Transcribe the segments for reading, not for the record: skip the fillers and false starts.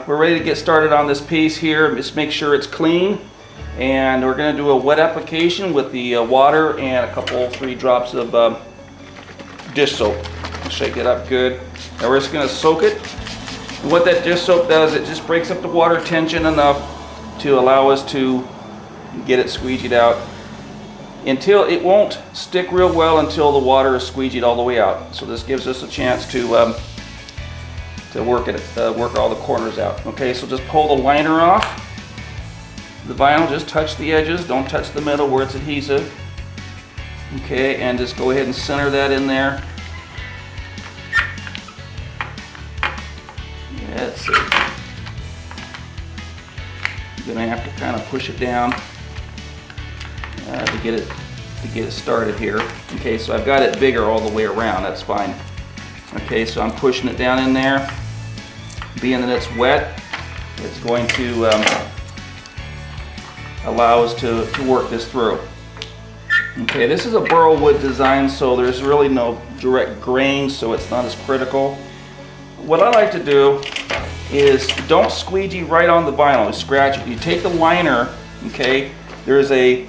We're ready to get started on this piece here. Just make sure it's clean. And we're going to do a wet application with the water and a couple, 3 drops of dish soap. Shake it up good. Now we're just going to soak it. And what that dish soap does, it just breaks up the water tension enough to allow us to get it squeegeed out. Until it won't stick real well until the water is squeegeed all the way out. So this gives us a chance to work all the corners out. Okay, so just pull the liner off. The vinyl, just touch the edges, don't touch the middle where it's adhesive. Okay, and just go ahead and center that in there. That's it. You're gonna have to kind of push it down to get it started here. Okay, so I've got it bigger all the way around. That's fine. Okay, so I'm pushing it down in there. Being that it's wet, it's going to allow us to work this through. Okay, this is a burl wood design, so there's really no direct grain, so it's not as critical. What I like to do is don't squeegee right on the vinyl, scratch it. You take the liner, okay, there's a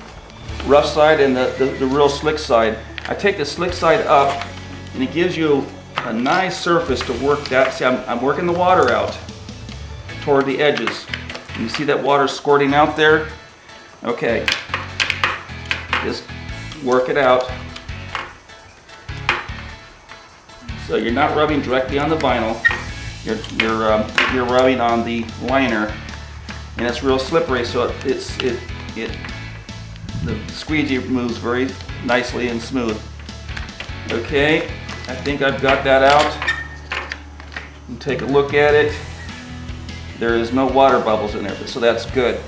rough side and the real slick side. I take the slick side up and it gives you a nice surface to work that. See, I'm working the water out toward the edges. You see that water squirting out there? Okay, just work it out. So you're not rubbing directly on the vinyl. You're rubbing on the liner, and it's real slippery. So the squeegee moves very nicely and smooth. Okay, I think I've got that out. And take a look at it. There is no water bubbles in there, so that's good.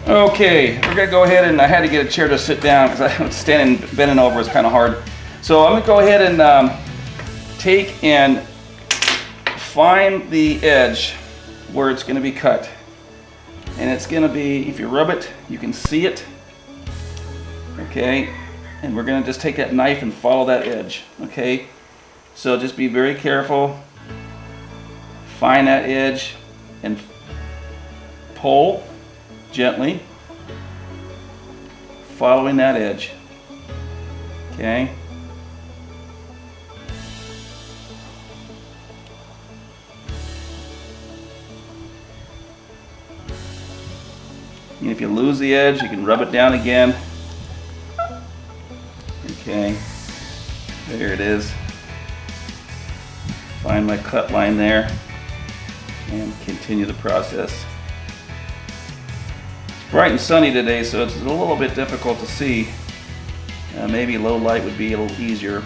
Okay, we're gonna go ahead and I had to get a chair to sit down because I was bending over is kind of hard. So I'm gonna go ahead and take and find the edge where it's gonna be cut. And it's gonna be, if you rub it, you can see it. Okay, and we're gonna just take that knife and follow that edge. Okay, so just be very careful. Find that edge and pull gently, following that edge. Okay. And if you lose the edge, you can rub it down again. Okay. There it is. Find my cut line there and continue the process. Bright and sunny today, so it's a little bit difficult to see. Maybe low light would be a little easier.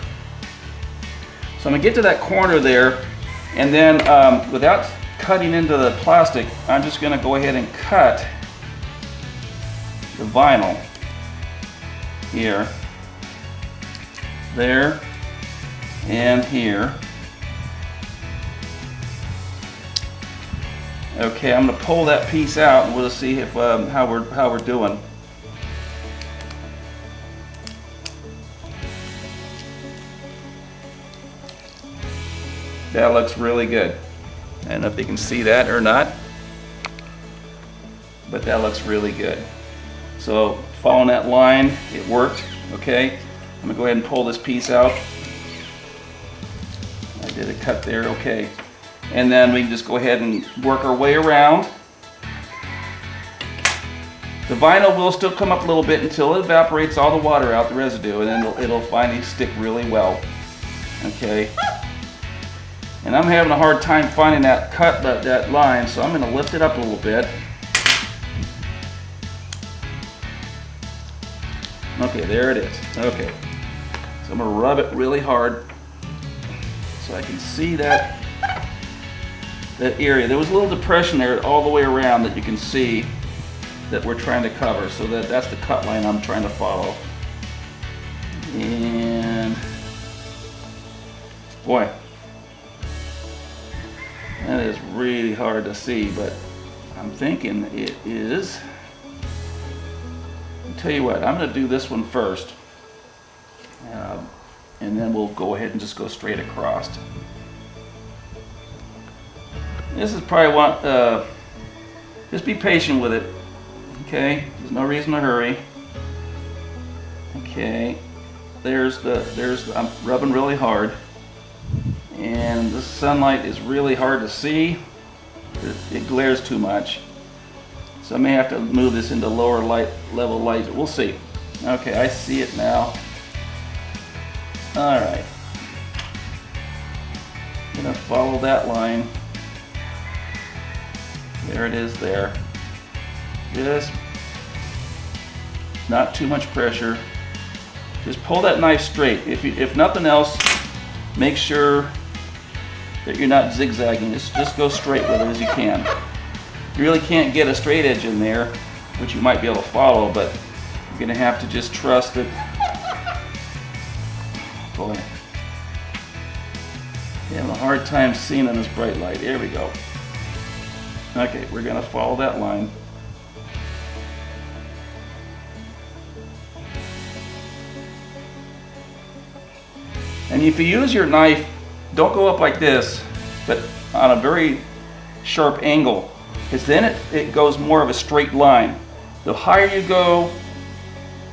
So I'm gonna get to that corner there, and then without cutting into the plastic, I'm just gonna go ahead and cut the vinyl here, there, and here. Okay, I'm going to pull that piece out and we'll see if how we're doing. That looks really good. I don't know if you can see that or not, but that looks really good. So following that line, it worked. Okay, I'm going to go ahead and pull this piece out. I did a cut there. Okay. And then we can just go ahead and work our way around. The vinyl will still come up a little bit until it evaporates all the water out, the residue, and then it'll finally stick really well. Okay. And I'm having a hard time finding that cut, that line, so I'm going to lift it up a little bit. Okay, there it is. Okay. So I'm going to rub it really hard so I can see that area. There was a little depression there all the way around that you can see that we're trying to cover. So that's the cut line I'm trying to follow. And boy, that is really hard to see, but I'm thinking it is. I'll tell you what, I'm going to do this one first. And then we'll go ahead and just go straight across. This is probably one, just be patient with it, okay? There's no reason to hurry. Okay, I'm rubbing really hard. And the sunlight is really hard to see. It glares too much. So I may have to move this into lower light level light. We'll see. Okay, I see it now. All right. I'm gonna follow that line. There it is there. Just not too much pressure. Just pull that knife straight. If nothing else, make sure that you're not zigzagging. Just go straight with it as you can. You really can't get a straight edge in there, which you might be able to follow, but you're gonna have to just trust it. Boy, you're having a hard time seeing in this bright light. There we go. Okay, we're gonna follow that line. And if you use your knife, don't go up like this, but on a very sharp angle, because then it goes more of a straight line. The higher you go,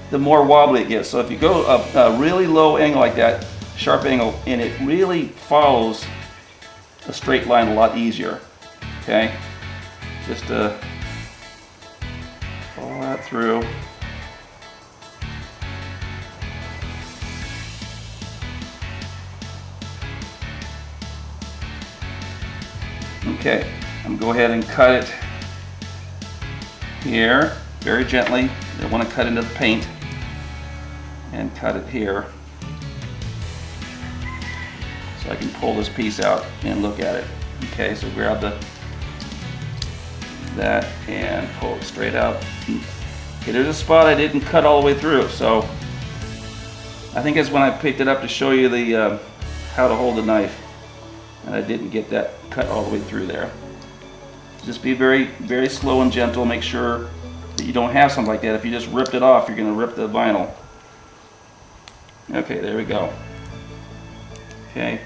the more wobbly it gets. So if you go a really low angle like that, sharp angle, and it really follows a straight line a lot easier, okay? Just follow that through. Okay, I'm going to go ahead and cut it here, very gently. I don't want to cut into the paint, and cut it here. So I can pull this piece out and look at it. Okay, so grab that and pull it straight out. Okay, there's a spot I didn't cut all the way through, so I think it's when I picked it up to show you the how to hold the knife, and I didn't get that cut all the way through there. Just be very, very slow and gentle. Make sure that you don't have something like that. If you just ripped it off, you're going to rip the vinyl. Okay, there we go. Okay,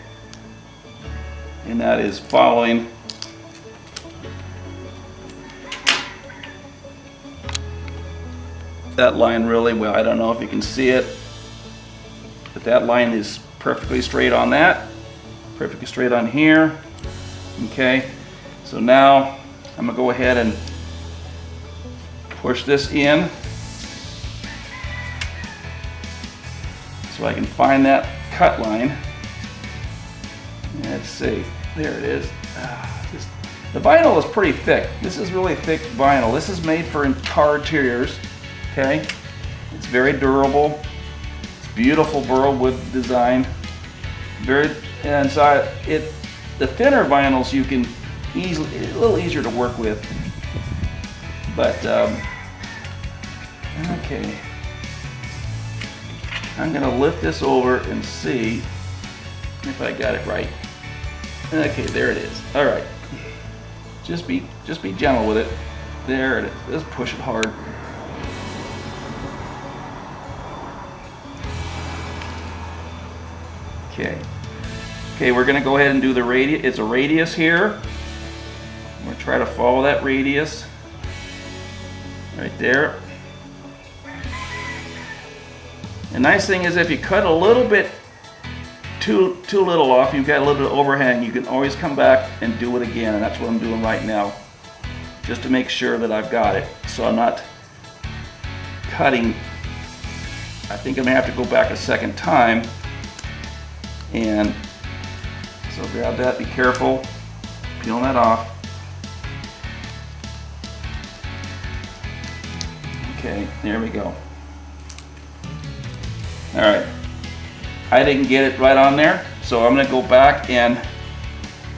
and that is following that line really well. I don't know if you can see it, but that line is perfectly straight on that, perfectly straight on here. Okay, so now I'm gonna go ahead and push this in so I can find that cut line. Let's see, there it is. The vinyl is pretty thick. This is really thick vinyl. This is made for car interiors. Okay, it's very durable. It's beautiful burl wood design. And so the thinner vinyls you can easily, a little easier to work with. But okay, I'm gonna lift this over and see if I got it right. Okay, there it is. All right, just be gentle with it. There it is. Just push it hard. Okay, we're gonna go ahead and do the radius. It's a radius here. We're gonna try to follow that radius right there. The nice thing is if you cut a little bit too little off, you've got a little bit of overhang, you can always come back and do it again, and that's what I'm doing right now, just to make sure that I've got it, so I'm not cutting. I think I'm gonna have to go back a second time. And so grab that, be careful, peeling that off. Okay, there we go. All right, I didn't get it right on there, so I'm gonna go back and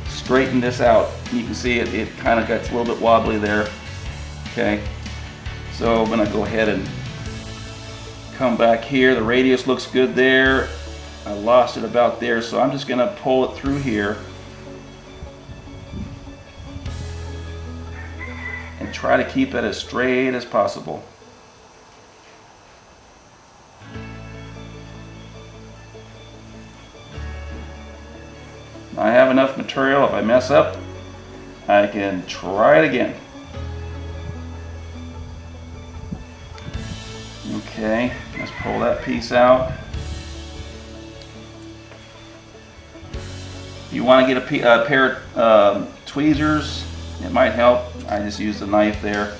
straighten this out. You can see it kind of gets a little bit wobbly there. Okay, so I'm gonna go ahead and come back here. The radius looks good there. I lost it about there, so I'm just going to pull it through here and try to keep it as straight as possible. I have enough material. If I mess up, I can try it again. Okay, let's pull that piece out. If you want to get a pair of tweezers, it might help. I just used a knife there.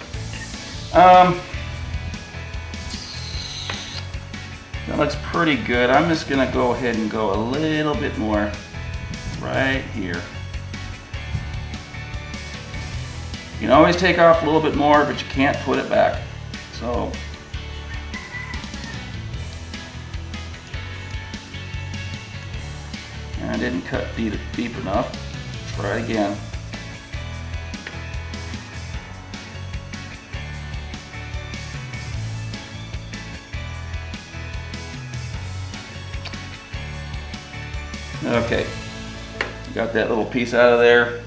That looks pretty good. I'm just going to go ahead and go a little bit more right here. You can always take off a little bit more, but you can't put it back. So I didn't cut deep enough. Try it again. Okay, got that little piece out of there.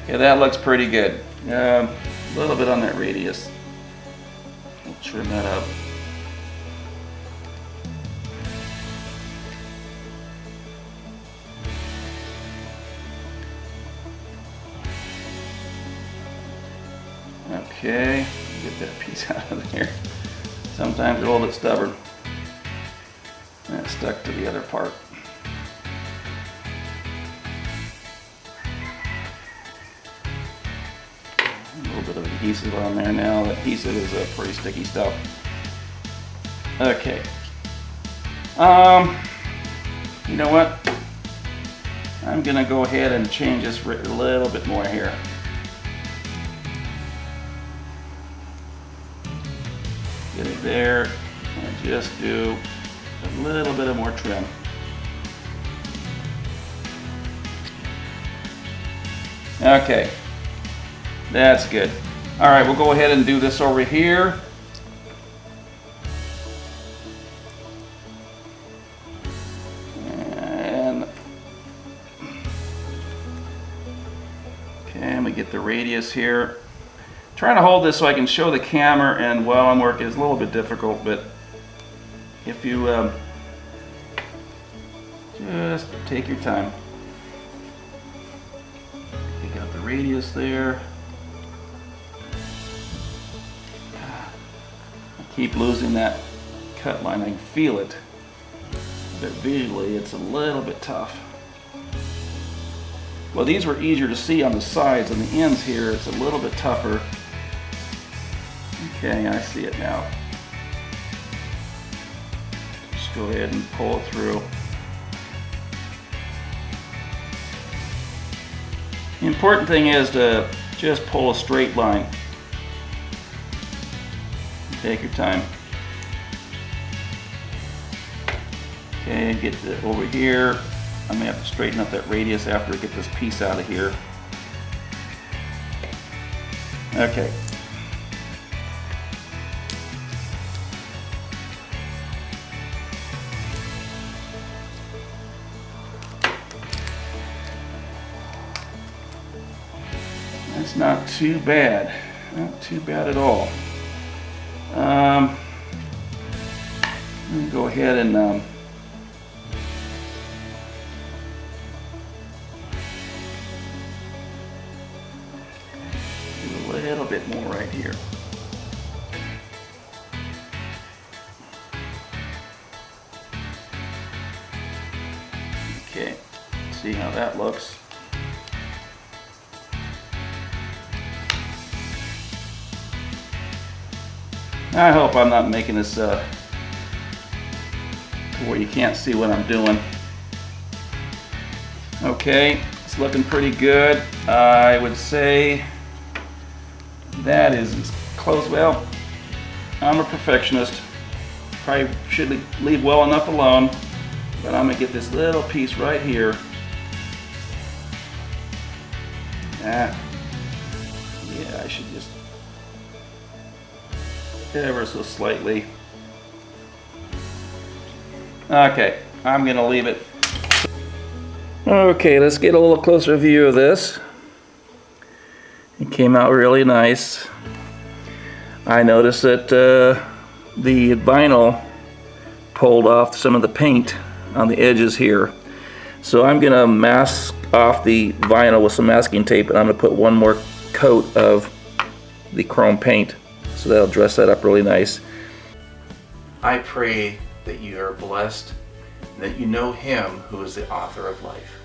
Okay, that looks pretty good. A little bit on that radius. We'll trim that up. Okay, get that piece out of there. Sometimes they're a little bit stubborn. That stuck to the other part. A little bit of adhesive on there now. That adhesive is pretty sticky stuff. Okay. You know what? I'm gonna go ahead and change this a little bit more here. Get it there, and just do a little bit of more trim. Okay, that's good. All right, we'll go ahead and do this over here. And okay, let me get the radius here. Trying to hold this so I can show the camera, and while I'm working it's a little bit difficult, but if you just take your time. Take out the radius there. I keep losing that cut line. I can feel it, but visually it's a little bit tough. Well, these were easier to see on the sides. On the ends here it's a little bit tougher. Okay, I see it now. Just go ahead and pull it through. The important thing is to just pull a straight line. Take your time. Okay, get it over here. I'm gonna have to straighten up that radius after I get this piece out of here. Okay. That's not too bad. Not too bad at all. Let me go ahead and do a little bit more right here. Okay, see how that looks. I hope I'm not making this to where you can't see what I'm doing. Okay, it's looking pretty good. I would say that is as close. Well, I'm a perfectionist. Probably should leave well enough alone, but I'm gonna get this little piece right here. Yeah, I should just ever so slightly. Okay, I'm gonna leave it. Okay, let's get a little closer view of this. It came out really nice. I noticed that the vinyl pulled off some of the paint on the edges here. So I'm gonna mask off the vinyl with some masking tape, and I'm gonna put one more coat of the chrome paint, so that'll dress that up really nice. I pray that you are blessed, and that you know Him who is the author of life.